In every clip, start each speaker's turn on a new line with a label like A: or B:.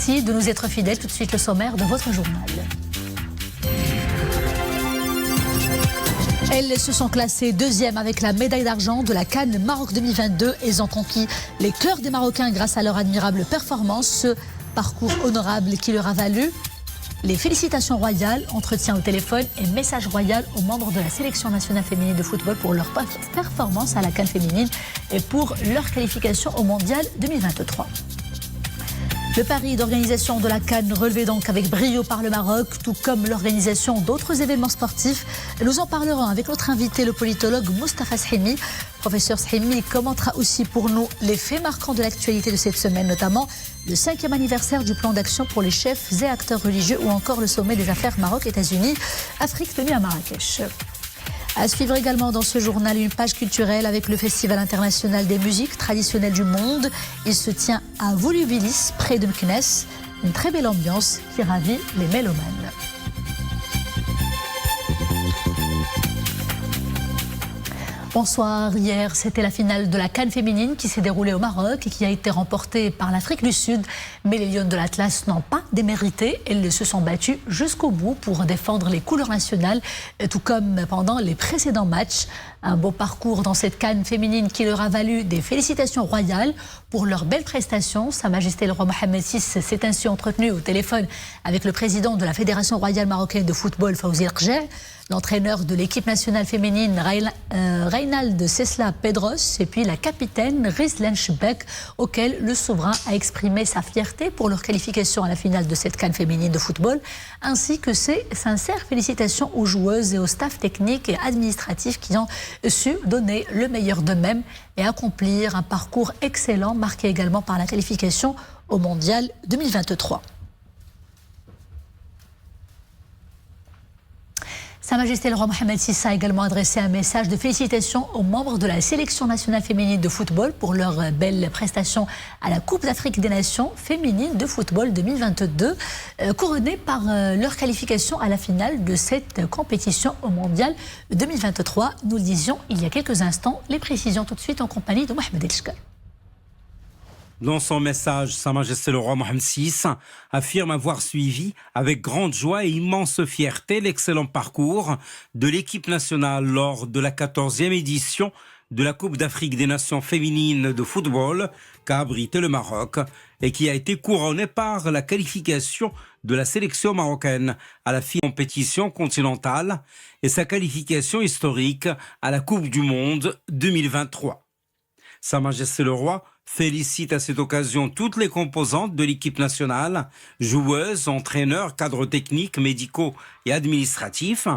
A: Merci de nous être fidèles. Tout de suite, le sommaire de votre journal. Elles se sont classées deuxième avec la médaille d'argent de la CAN Maroc 2022. Elles ont conquis les cœurs des Marocains grâce à leur admirable performance. Ce parcours honorable qui leur a valu les félicitations royales, entretien au téléphone et message royal aux membres de la sélection nationale féminine de football pour leur performance à la CAN féminine et pour leur qualification au mondial 2023. Le pari d'organisation de la CAN relevé donc avec brio par le Maroc, tout comme l'organisation d'autres événements sportifs. Nous en parlerons avec notre invité, le politologue Moustapha Shehimi. Professeur Shehimi commentera aussi pour nous les faits marquants de l'actualité de cette semaine, notamment le 5e anniversaire du plan d'action pour les chefs et acteurs religieux ou encore le sommet des affaires Maroc-États-Unis, Afrique tenu à Marrakech. À suivre également dans ce journal une page culturelle avec le Festival international des musiques traditionnelles du monde. Il se tient à Volubilis, près de Meknès. Une très belle ambiance qui ravit les mélomanes. Bonsoir. Hier, c'était la finale de la CAN féminine qui s'est déroulée au Maroc et qui a été remportée par l'Afrique du Sud. Mais les Lionnes de l'Atlas n'ont pas démérité. Elles se sont battues jusqu'au bout pour défendre les couleurs nationales, tout comme pendant les précédents matchs. Un beau parcours dans cette CAN féminine qui leur a valu des félicitations royales pour leurs belles prestations. Sa Majesté le roi Mohamed VI s'est ainsi entretenu au téléphone avec le président de la Fédération royale marocaine de football, Fawzi Rgeh, l'entraîneur de l'équipe nationale féminine, Reynald Cesla Pedros, et puis la capitaine Rizlan Chbek, auquel le souverain a exprimé sa fierté pour leur qualification à la finale de cette CAN féminine de football, ainsi que ses sincères félicitations aux joueuses et au staff technique et administratif qui ont su donner le meilleur d'eux-mêmes et accomplir un parcours excellent, marqué également par la qualification au Mondial 2023. Sa Majesté le roi Mohamed VI a également adressé un message de félicitations aux membres de la sélection nationale féminine de football pour leur belle prestation à la Coupe d'Afrique des Nations féminine de football 2022, couronnée par leur qualification à la finale de cette compétition au Mondial 2023. Nous le disions il y a quelques instants, les précisions tout de suite en compagnie de Mohamed El-Shkar.
B: Dans son message, Sa Majesté le roi Mohamed VI affirme avoir suivi avec grande joie et immense fierté l'excellent parcours de l'équipe nationale lors de la 14e édition de la Coupe d'Afrique des Nations féminines de football qu'a abrité le Maroc et qui a été couronnée par la qualification de la sélection marocaine à la compétition continentale et sa qualification historique à la Coupe du Monde 2023. Sa Majesté le roi félicite à cette occasion toutes les composantes de l'équipe nationale, joueuses, entraîneurs, cadres techniques, médicaux et administratifs,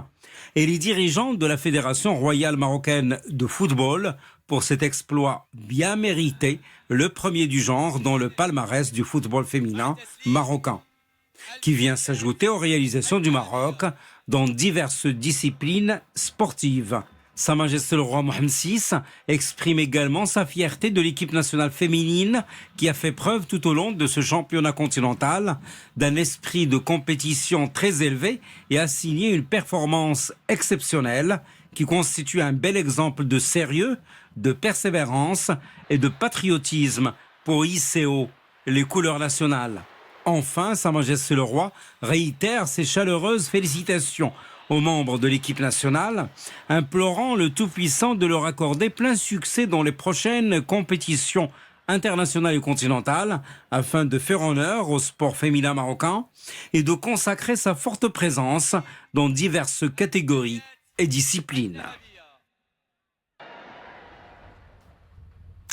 B: et les dirigeants de la Fédération royale marocaine de football pour cet exploit bien mérité, le premier du genre dans le palmarès du football féminin marocain, qui vient s'ajouter aux réalisations du Maroc dans diverses disciplines sportives. Sa Majesté le roi Mohamed VI exprime également sa fierté de l'équipe nationale féminine qui a fait preuve tout au long de ce championnat continental d'un esprit de compétition très élevé et a signé une performance exceptionnelle qui constitue un bel exemple de sérieux, de persévérance et de patriotisme pour hisser haut les couleurs nationales. Enfin, Sa Majesté le roi réitère ses chaleureuses félicitations aux membres de l'équipe nationale, implorant le Tout-Puissant de leur accorder plein succès dans les prochaines compétitions internationales et continentales, afin de faire honneur au sport féminin marocain et de consacrer sa forte présence dans diverses catégories et disciplines.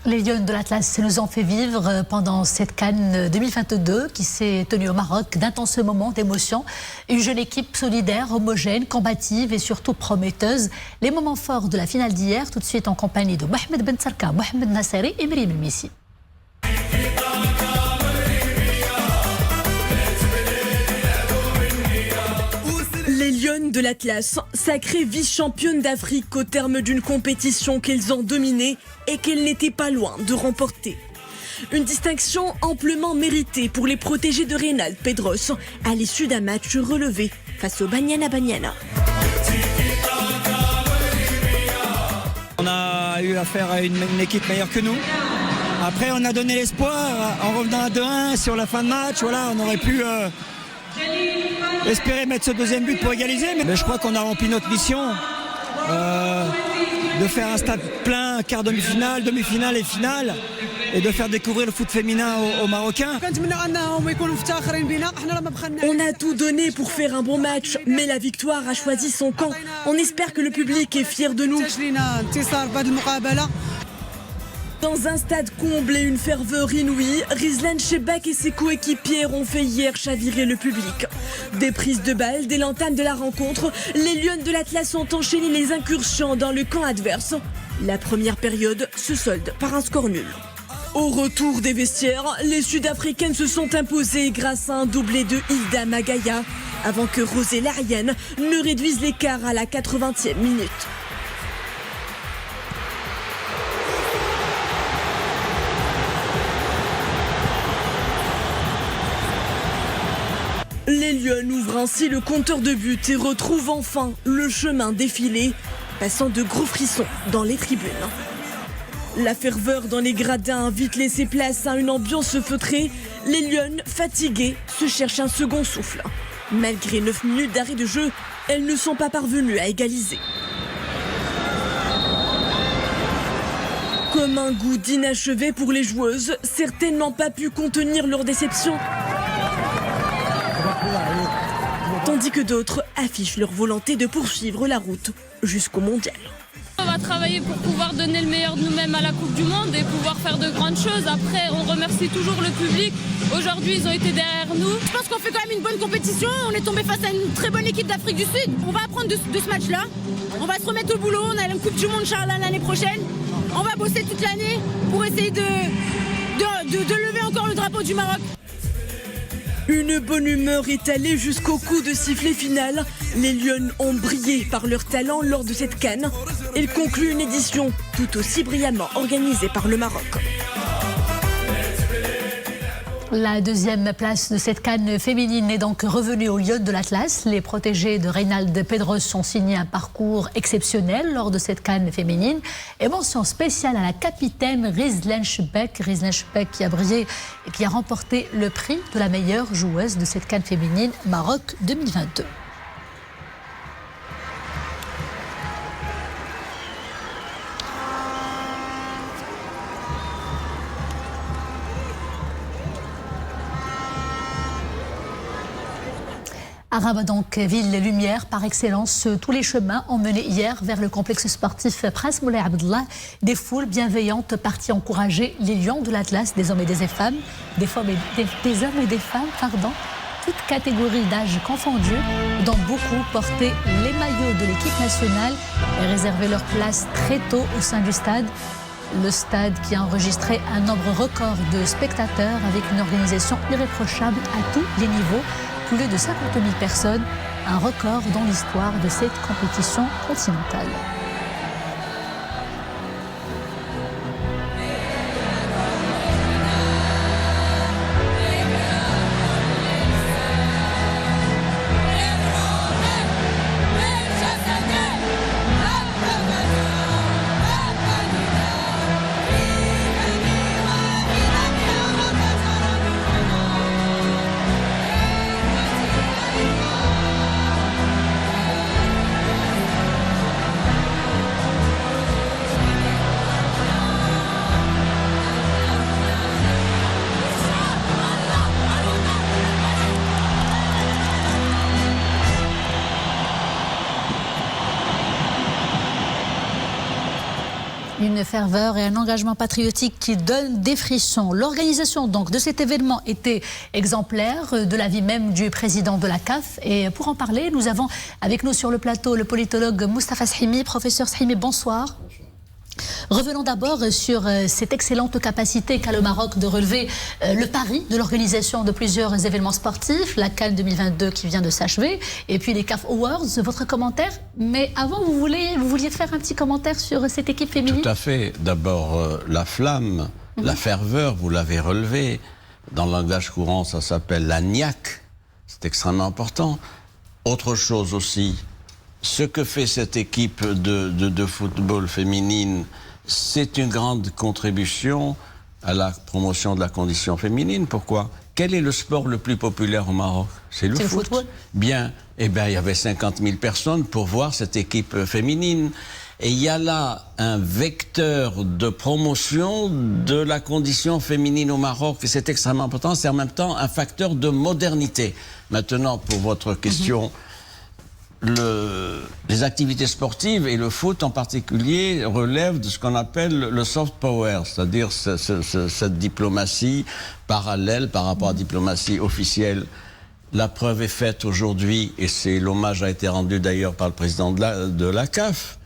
A: Les Lionnes de l'Atlas nous ont fait vivre pendant cette CAN 2022 qui s'est tenue au Maroc d'intenses moments d'émotion. Une jeune équipe solidaire, homogène, combative et surtout prometteuse. Les moments forts de la finale d'hier, tout de suite en compagnie de Mohamed Ben Sarka, Mohamed Nasseri et Myriam Missi.
C: Les Lionnes de l'Atlas, sacrées vice-championnes d'Afrique au terme d'une compétition qu'elles ont dominée et qu'elles n'étaient pas loin de remporter. Une distinction amplement méritée pour les protégés de Reynald Pedros à l'issue d'un match relevé face au Banyana Banyana.
D: On a eu affaire à une équipe meilleure que nous. Après, on a donné l'espoir en revenant à 2-1 sur la fin de match. Voilà, on aurait pu espérer mettre ce deuxième but pour égaliser. Mais je crois qu'on a rempli notre mission de faire un stade plein, quart demi-finale, demi-finale et finale, et de faire découvrir le foot féminin aux Marocains.
C: On a tout donné pour faire un bon match, mais la victoire a choisi son camp. On espère que le public est fier de nous. Dans un stade comble et une ferveur inouïe, Rizlan Chebak et ses coéquipières ont fait hier chavirer le public. Des prises de balles dès l'entame de la rencontre, les Lionnes de l'Atlas ont enchaîné les incursions dans le camp adverse. La première période se solde par un score nul. Au retour des vestiaires, les Sud-Africaines se sont imposées grâce à un doublé de Hilda Magaya, avant que Rosé Larienne ne réduise l'écart à la 80e minute. Les Lionnes ouvrent ainsi le compteur de buts et retrouvent enfin le chemin défilé, passant de gros frissons dans les tribunes. La ferveur dans les gradins a vite laissé place à une ambiance feutrée. Les Lionnes, fatiguées, se cherchent un second souffle. Malgré 9 minutes d'arrêt de jeu, elles ne sont pas parvenues à égaliser. Comme un goût d'inachevé pour les joueuses, certaines n'ont pas pu contenir leur déception. Tandis que d'autres affichent leur volonté de poursuivre la route jusqu'au mondial.
E: On va travailler pour pouvoir donner le meilleur de nous-mêmes à la Coupe du Monde et pouvoir faire de grandes choses. Après, on remercie toujours le public. Aujourd'hui, ils ont été derrière nous.
F: Je pense qu'on fait quand même une bonne compétition. On est tombé face à une très bonne équipe d'Afrique du Sud. On va apprendre de ce match-là. On va se remettre au boulot. On a la Coupe du Monde, Inch'Allah, l'année prochaine. On va bosser toute l'année pour essayer de lever encore le drapeau du Maroc.
C: Une bonne humeur étalée jusqu'au coup de sifflet final. Les Lionnes ont brillé par leur talent lors de cette CAN. Elles concluent une édition tout aussi brillamment organisée par le Maroc.
A: La deuxième place de cette CAN féminine est donc revenue aux Lionnes de l'Atlas. Les protégés de Reynald Pedros ont signé un parcours exceptionnel lors de cette CAN féminine. Et mention spéciale à la capitaine Rizlan Chebak. Rizlan Chebak qui a brillé et qui a remporté le prix de la meilleure joueuse de cette CAN féminine Maroc 2022. Arabe donc, ville lumière par excellence. Tous les chemins ont mené hier vers le complexe sportif Prince Moulay Abdallah. Des foules bienveillantes parties encourager les Lions de l'Atlas, des hommes et des femmes, des hommes et des femmes, toutes catégories d'âge confondues, dont beaucoup portaient les maillots de l'équipe nationale et réservaient leur place très tôt au sein du stade. Le stade qui a enregistré un nombre record de spectateurs avec une organisation irréprochable à tous les niveaux. Plus de 50 000 personnes, un record dans l'histoire de cette compétition continentale. Une ferveur et un engagement patriotique qui donnent des frissons. L'organisation donc de cet événement était exemplaire de l'avis même du président de la CAF. Et pour en parler, nous avons avec nous sur le plateau le politologue Moustapha Sahimi. Professeur Sahimi, bonsoir. Revenons d'abord sur cette excellente capacité qu'a le Maroc de relever le pari de l'organisation de plusieurs événements sportifs, la CAN 2022 qui vient de s'achever, et puis les CAF Awards. Votre commentaire, mais avant vous vouliez faire un petit commentaire sur cette équipe féminine?
G: Tout à fait. D'abord, la flamme, la ferveur, vous l'avez relevé. Dans le langage courant, ça s'appelle la niaque. C'est extrêmement important. Autre chose aussi, ce que fait cette équipe de football féminine, c'est une grande contribution à la promotion de la condition féminine. Pourquoi? Quel est le sport le plus populaire au Maroc? C'est le football. Bien, eh bien, il y avait 50 000 personnes pour voir cette équipe féminine. Et il y a là un vecteur de promotion de la condition féminine au Maroc, et c'est extrêmement important. C'est en même temps un facteur de modernité. Maintenant, pour votre question, les activités sportives et le foot en particulier relèvent de ce qu'on appelle le soft power, c'est-à-dire cette diplomatie parallèle par rapport à la diplomatie officielle. La preuve est faite aujourd'hui, et l'hommage a été rendu d'ailleurs par le président de la CAF.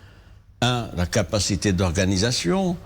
G: La capacité d'organisation,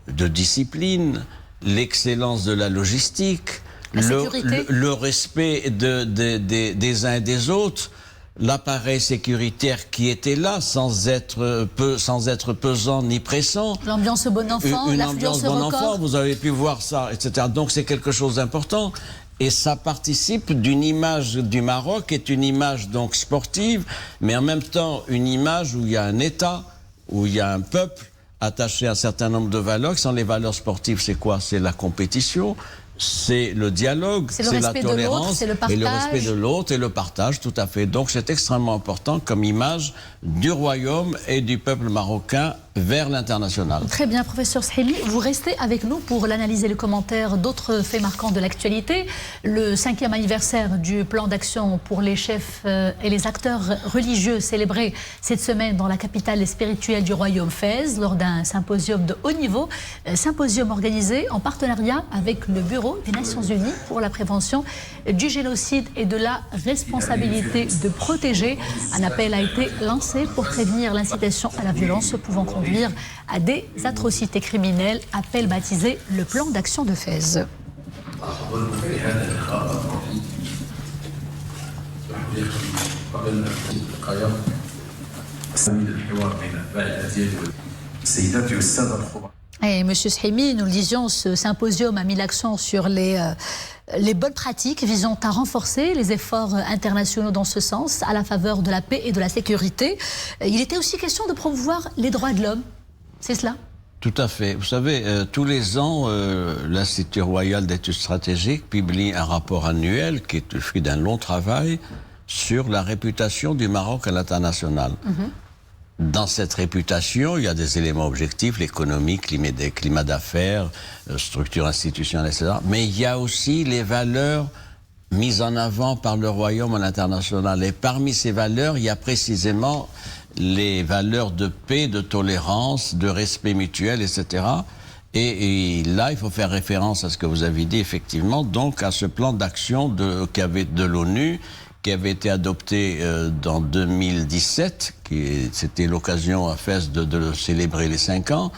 G: de discipline, l'excellence de la logistique, le respect des uns et des autres, l'appareil sécuritaire qui était là sans être pesant ni pressant.
A: L'ambiance bon enfant,
G: une ambiance bon enfant, vous avez pu voir ça, etc. Donc c'est quelque chose d'important. Et ça participe d'une image du Maroc, qui est une image donc sportive, mais en même temps une image où il y a un État, où il y a un peuple attaché à un certain nombre de valeurs, qui sont les valeurs sportives. C'est quoi? C'est la compétition, c'est le dialogue, c'est la tolérance, et le respect de l'autre et le partage, tout à fait. Donc c'est extrêmement important comme image du royaume et du peuple marocain vers l'international.
A: Très bien, professeur Shemi, vous restez avec nous pour l'analyse et le commentaire d'autres faits marquants de l'actualité. Le 5e anniversaire du plan d'action pour les chefs et les acteurs religieux célébré cette semaine dans la capitale spirituelle du royaume, Fès, lors d'un symposium de haut niveau, symposium organisé en partenariat avec le Bureau des Nations Unies pour la prévention du génocide et de la responsabilité de protéger. Un appel a été lancé pour prévenir l'incitation à la violence pouvant conduire à des atrocités criminelles, appel baptisé le plan d'action de Fès. Et Monsieur Shemi, nous le disions, ce symposium a mis l'accent sur les bonnes pratiques visant à renforcer les efforts internationaux dans ce sens, à la faveur de la paix et de la sécurité. Il était aussi question de promouvoir les droits de l'homme, c'est cela?
G: Tout à fait. Vous savez, tous les ans, l'Institut royal d'études stratégiques publie un rapport annuel qui est le fruit d'un long travail sur la réputation du Maroc à l'international. Dans cette réputation, il y a des éléments objectifs, l'économie, climat d'affaires, structure institutionnelle, etc. Mais il y a aussi les valeurs mises en avant par le royaume à l'international. Et parmi ces valeurs, il y a précisément les valeurs de paix, de tolérance, de respect mutuel, etc. Et là, il faut faire référence à ce que vous avez dit, effectivement, donc à ce plan d'action de l'ONU, qui avait été adopté en 2017, c'était l'occasion à Fès de célébrer les 5 ans,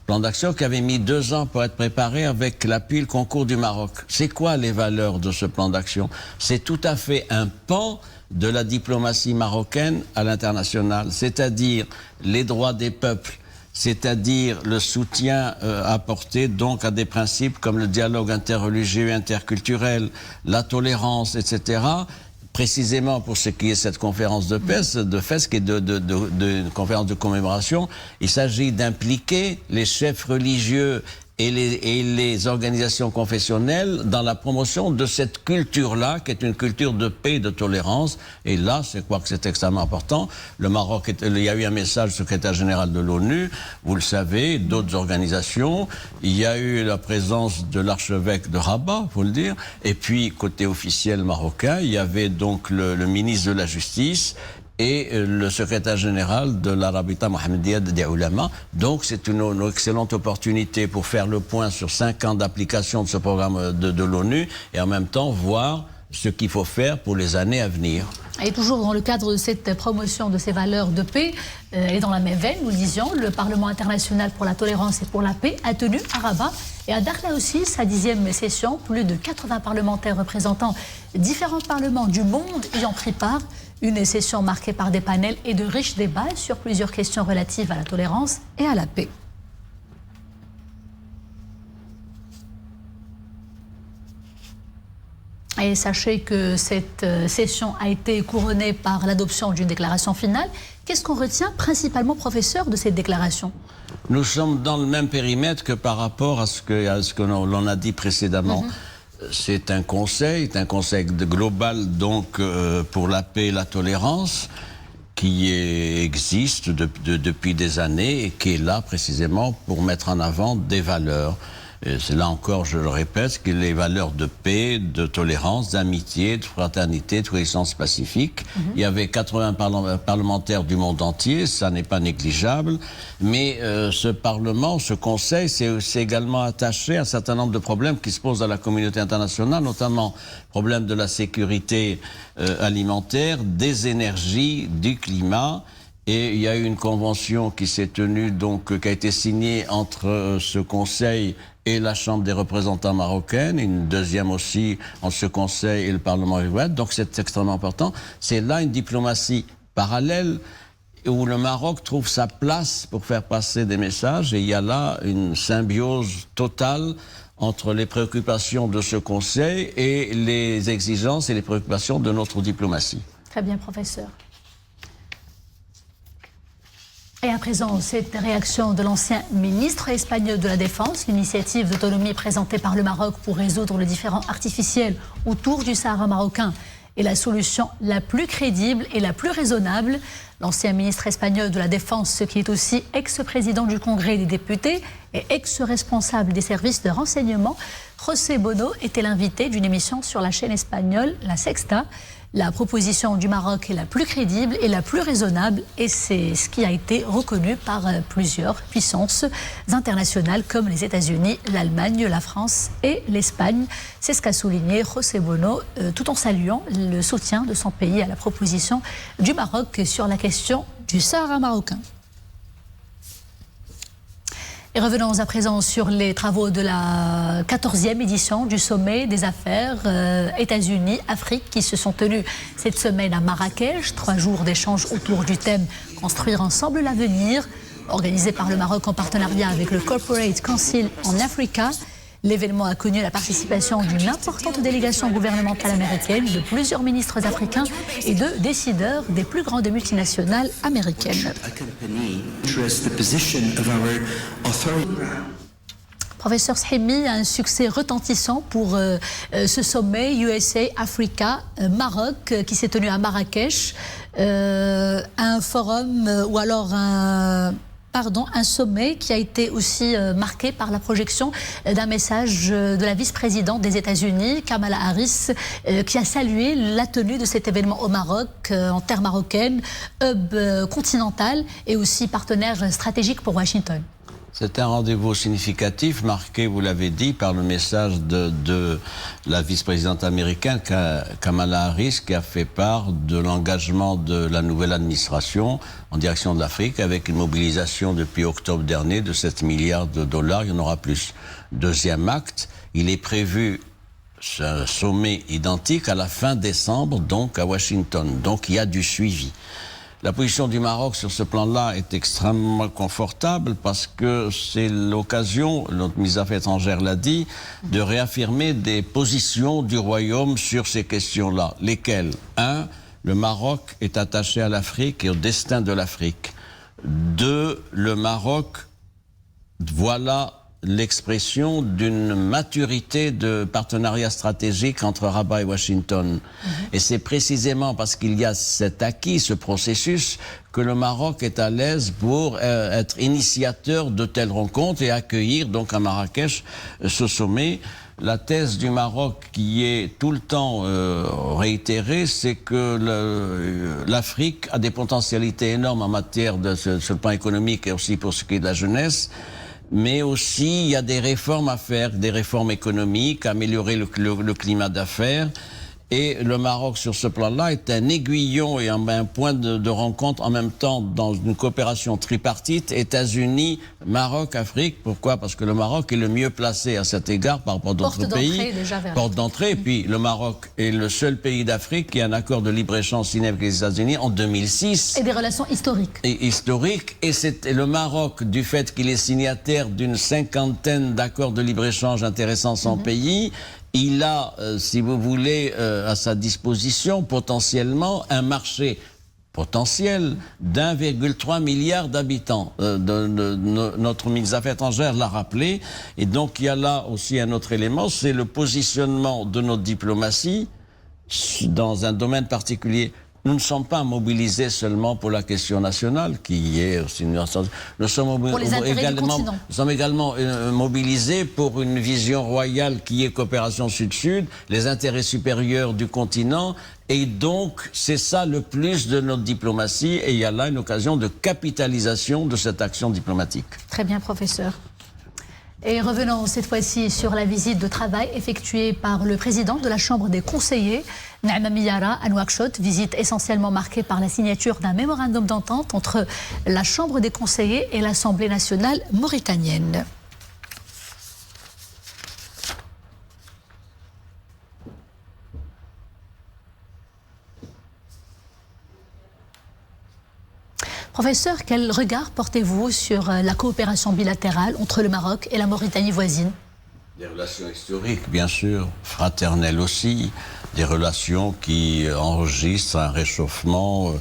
G: plan d'action qui avait mis 2 ans pour être préparé avec l'appui et le concours du Maroc. C'est quoi les valeurs de ce plan d'action? C'est tout à fait un pan de la diplomatie marocaine à l'international, c'est-à-dire les droits des peuples, c'est-à-dire le soutien apporté donc à des principes comme le dialogue interreligieux et interculturel, la tolérance, etc., précisément pour ce qui est cette conférence de Fès, qui est une conférence de commémoration, il s'agit d'impliquer les chefs religieux et les organisations confessionnelles dans la promotion de cette culture-là, qui est une culture de paix et de tolérance. Et là, je crois que c'est extrêmement important. Le Maroc, il y a eu un message du secrétaire général de l'ONU, vous le savez, d'autres organisations. Il y a eu la présence de l'archevêque de Rabat, faut le dire. Et puis, côté officiel marocain, il y avait donc le ministre de la Justice et le secrétaire général de l'Arabita Mohammedia des Ulama. Donc c'est une excellente opportunité pour faire le point sur 5 ans d'application de ce programme de l'ONU et en même temps voir ce qu'il faut faire pour les années à venir.
A: Et toujours dans le cadre de cette promotion de ces valeurs de paix, et dans la même veine, nous le disions, le Parlement international pour la tolérance et pour la paix a tenu à Rabat et à Dakhla aussi sa 10e session. Plus de 80 parlementaires représentant différents parlements du monde y ont pris part. Une session marquée par des panels et de riches débats sur plusieurs questions relatives à la tolérance et à la paix. Et sachez que cette session a été couronnée par l'adoption d'une déclaration finale. Qu'est-ce qu'on retient principalement, professeur, de cette déclaration?
G: Nous sommes dans le même périmètre que par rapport à ce que l'on a dit précédemment. C'est un conseil global donc pour la paix et la tolérance qui existe depuis des années et qui est là précisément pour mettre en avant des valeurs. Et c'est là encore, je le répète, que les valeurs de paix, de tolérance, d'amitié, de fraternité, de coexistence pacifique. Il y avait 80 parlementaires du monde entier, ça n'est pas négligeable, mais ce Parlement, ce Conseil, c'est également attaché à un certain nombre de problèmes qui se posent à la communauté internationale, notamment le problème de la sécurité alimentaire, des énergies, du climat. Et il y a eu une convention qui s'est tenue, donc, qui a été signée entre ce Conseil et la Chambre des représentants marocaine, une deuxième aussi entre ce Conseil et le Parlement européen. Donc c'est extrêmement important. C'est là une diplomatie parallèle où le Maroc trouve sa place pour faire passer des messages. Et il y a là une symbiose totale entre les préoccupations de ce Conseil et les exigences et les préoccupations de notre diplomatie.
A: Très bien, professeur. Et à présent, cette réaction de l'ancien ministre espagnol de la Défense, l'initiative d'autonomie présentée par le Maroc pour résoudre les différends artificiels autour du Sahara marocain est la solution la plus crédible et la plus raisonnable. L'ancien ministre espagnol de la Défense, qui est aussi ex-président du Congrès des députés et ex-responsable des services de renseignement, José Bono, était l'invité d'une émission sur la chaîne espagnole La Sexta. La proposition du Maroc est la plus crédible et la plus raisonnable et c'est ce qui a été reconnu par plusieurs puissances internationales comme les États-Unis, l'Allemagne, la France et l'Espagne. C'est ce qu'a souligné José Bono tout en saluant le soutien de son pays à la proposition du Maroc sur la question du Sahara marocain. Et revenons à présent sur les travaux de la 14e édition du sommet des affaires États-Unis-Afrique qui se sont tenus cette semaine à Marrakech. 3 jours d'échanges autour du thème « Construire ensemble l'avenir » organisé par le Maroc en partenariat avec le Corporate Council on Africa. L'événement a connu la participation d'une importante délégation gouvernementale américaine, de plusieurs ministres africains et de décideurs des plus grandes multinationales américaines. Professeur Shemi a un succès retentissant pour ce sommet USA-Africa Maroc qui s'est tenu à Marrakech, un forum ou alors un sommet qui a été aussi marqué par la projection d'un message de la vice-présidente des États-Unis, Kamala Harris, qui a salué la tenue de cet événement au Maroc, en terre marocaine, hub continental et aussi partenaire stratégique pour Washington.
G: C'est un rendez-vous significatif, marqué, vous l'avez dit, par le message de la vice-présidente américaine, Kamala Harris, qui a fait part de l'engagement de la nouvelle administration en direction de l'Afrique, avec une mobilisation depuis octobre dernier de 7 milliards de dollars. Il y en aura plus. Deuxième acte, il est prévu un sommet identique à la fin décembre, donc à Washington. Donc il y a du suivi. La position du Maroc sur ce plan-là est extrêmement confortable parce que c'est l'occasion, notre ministre des Affaires étrangères l'a dit, de réaffirmer des positions du Royaume sur ces questions-là. Lesquelles? 1. Le Maroc est attaché à l'Afrique et au destin de l'Afrique. 2. Le Maroc, voilà l'expression d'une maturité de partenariat stratégique entre Rabat et Washington. Et c'est précisément parce qu'il y a cet acquis, ce processus, que le Maroc est à l'aise pour être initiateur de telles rencontres et accueillir donc à Marrakech ce sommet. La thèse du Maroc qui est tout le temps réitérée, c'est que l'Afrique a des potentialités énormes en matière sur le plan économique et aussi pour ce qui est de la jeunesse. Mais aussi, il y a des réformes à faire, des réformes économiques, améliorer le climat d'affaires. Et le Maroc, sur ce plan-là, est un aiguillon et un point de rencontre en même temps dans une coopération tripartite, États-Unis, Maroc, Afrique. Pourquoi? Parce que le Maroc est le mieux placé à cet égard par rapport à d'autres pays. Porte d'entrée. Et puis, le Maroc est le seul pays d'Afrique qui a un accord de libre-échange signé avec les États-Unis en 2006.
A: Et des relations historiques.
G: Et historiques. Et c'est le Maroc, du fait qu'il est signataire d'une 50aine d'accords de libre-échange intéressant son pays, il a, si vous voulez, à sa disposition potentiellement un marché potentiel d'1,3 milliard d'habitants. Notre ministre des Affaires étrangères l'a rappelé. Et donc il y a là aussi un autre élément, c'est le positionnement de notre diplomatie dans un domaine particulier. Nous ne sommes pas mobilisés seulement pour la question nationale, qui est aussi une... Nous sommes également mobilisés pour une vision royale qui est coopération sud-sud, les intérêts supérieurs du continent, et donc c'est ça le plus de notre diplomatie, et il y a là une occasion de capitalisation de cette action diplomatique.
A: Très bien, professeur. Et revenons cette fois-ci sur la visite de travail effectuée par le président de la Chambre des conseillers, Naama Miyara, à Nouakchott, visite essentiellement marquée par la signature d'un mémorandum d'entente entre la Chambre des conseillers et l'Assemblée nationale mauritanienne. Professeur, quel regard portez-vous sur la coopération bilatérale entre le Maroc et la Mauritanie voisine?
G: Des relations historiques, bien sûr, fraternelles aussi, des relations qui enregistrent un réchauffement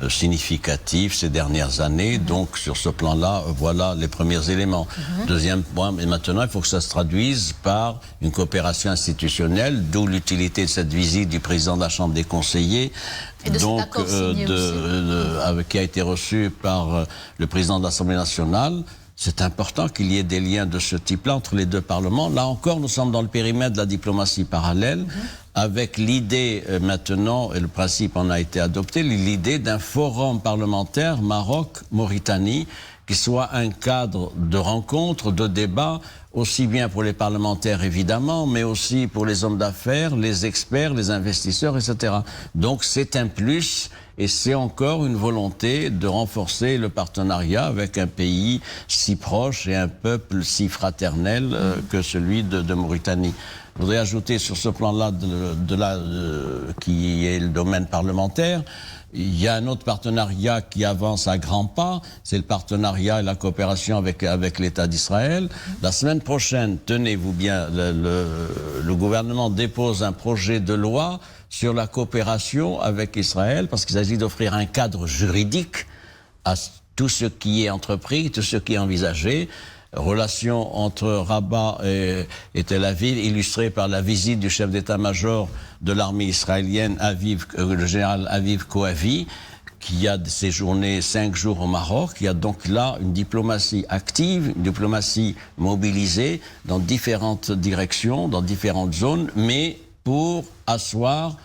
G: significatif ces dernières années. Donc, sur ce plan-là, voilà les premiers éléments. Deuxième point, mais maintenant, il faut que ça se traduise par une coopération institutionnelle, d'où l'utilité de cette visite du président de la Chambre des conseillers, donc qui a été reçu par le président de l'Assemblée nationale. C'est important qu'il y ait des liens de ce type-là entre les deux parlements. Là encore, nous sommes dans le périmètre de la diplomatie parallèle, avec l'idée maintenant, et le principe en a été adopté, l'idée d'un forum parlementaire Maroc-Mauritanie, qui soit un cadre de rencontre, de débat, aussi bien pour les parlementaires évidemment, mais aussi pour les hommes d'affaires, les experts, les investisseurs, etc. Donc c'est un plus, et c'est encore une volonté de renforcer le partenariat avec un pays si proche et un peuple si fraternel que celui de Mauritanie. Je voudrais ajouter sur ce plan-là, qui est le domaine parlementaire, il y a un autre partenariat qui avance à grands pas, c'est le partenariat et la coopération avec l'État d'Israël. La semaine prochaine, tenez-vous bien, le gouvernement dépose un projet de loi sur la coopération avec Israël, parce qu'il s'agit d'offrir un cadre juridique à tout ce qui est entrepris, tout ce qui est envisagé. Relation entre Rabat et Tel Aviv, illustrée par la visite du chef d'état-major de l'armée israélienne, le général Aviv Kohavi, qui a séjourné 5 jours au Maroc. Il y a donc là une diplomatie active, une diplomatie mobilisée dans différentes directions, dans différentes zones, mais pour asseoir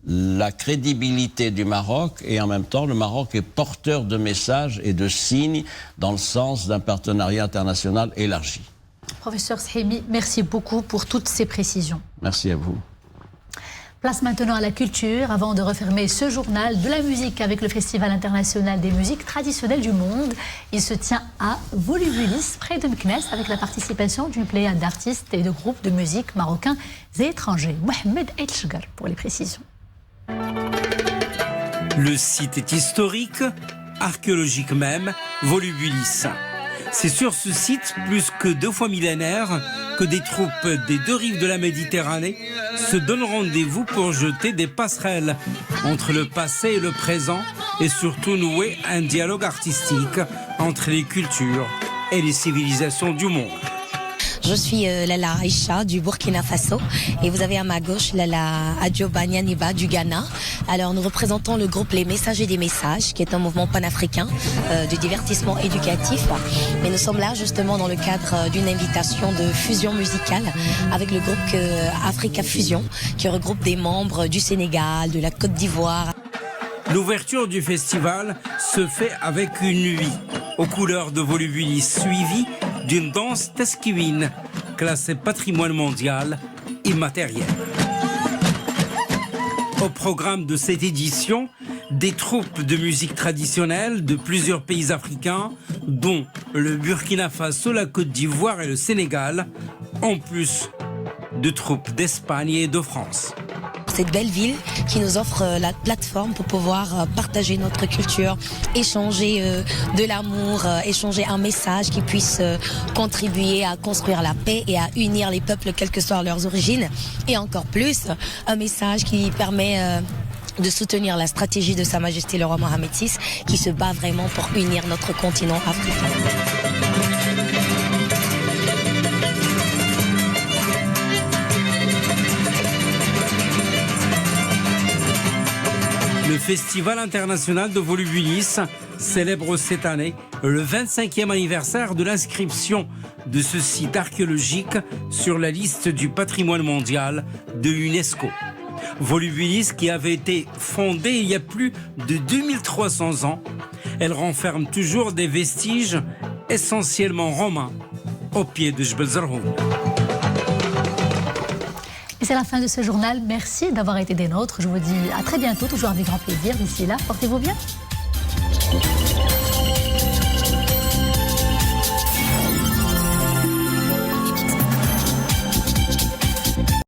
G: la crédibilité du Maroc, et en même temps le Maroc est porteur de messages et de signes dans le sens d'un partenariat international élargi.
A: Professeur Shehimi, merci beaucoup pour toutes ces précisions.
G: Merci à vous.
A: Place maintenant à la culture, avant de refermer ce journal de la musique avec le Festival international des musiques traditionnelles du monde. Il se tient à Volubilis, près de Meknès, avec la participation d'une pléiade d'artistes et de groupes de musique marocains et étrangers. Mohamed El Chgar pour les précisions.
B: Le site est historique, archéologique même, Volubilis. C'est sur ce site, plus que 2 fois millénaire, que des troupes des 2 rives de la Méditerranée se donnent rendez-vous pour jeter des passerelles entre le passé et le présent, et surtout nouer un dialogue artistique entre les cultures et les civilisations du monde.
H: Je suis Lala Aïcha du Burkina Faso et vous avez à ma gauche Lala Adjoba Nyaniba du Ghana. Alors nous représentons le groupe Les Messagers des Messages, qui est un mouvement panafricain de divertissement éducatif. Mais nous sommes là justement dans le cadre d'une invitation de fusion musicale avec le groupe Africa Fusion, qui regroupe des membres du Sénégal, de la Côte d'Ivoire.
B: L'ouverture du festival se fait avec une nuit aux couleurs de Volubilis, suivie d'une danse teskiwine, classée patrimoine mondial immatériel. Au programme de cette édition, des troupes de musique traditionnelle de plusieurs pays africains, dont le Burkina Faso, la Côte d'Ivoire et le Sénégal, en plus de troupes d'Espagne et de France.
H: Cette belle ville qui nous offre la plateforme pour pouvoir partager notre culture, échanger de l'amour, échanger un message qui puisse contribuer à construire la paix et à unir les peuples quelles que soient leurs origines. Et encore plus, un message qui permet de soutenir la stratégie de Sa Majesté le roi Mohammed VI qui se bat vraiment pour unir notre continent africain.
B: Le Festival international de Volubilis célèbre cette année le 25e anniversaire de l'inscription de ce site archéologique sur la liste du patrimoine mondial de l'UNESCO. Volubilis, qui avait été fondée il y a plus de 2300 ans, elle renferme toujours des vestiges essentiellement romains au pied de Jebel Zarhoun.
A: Et c'est la fin de ce journal. Merci d'avoir été des nôtres. Je vous dis à très bientôt, toujours avec grand plaisir. D'ici là, portez-vous bien.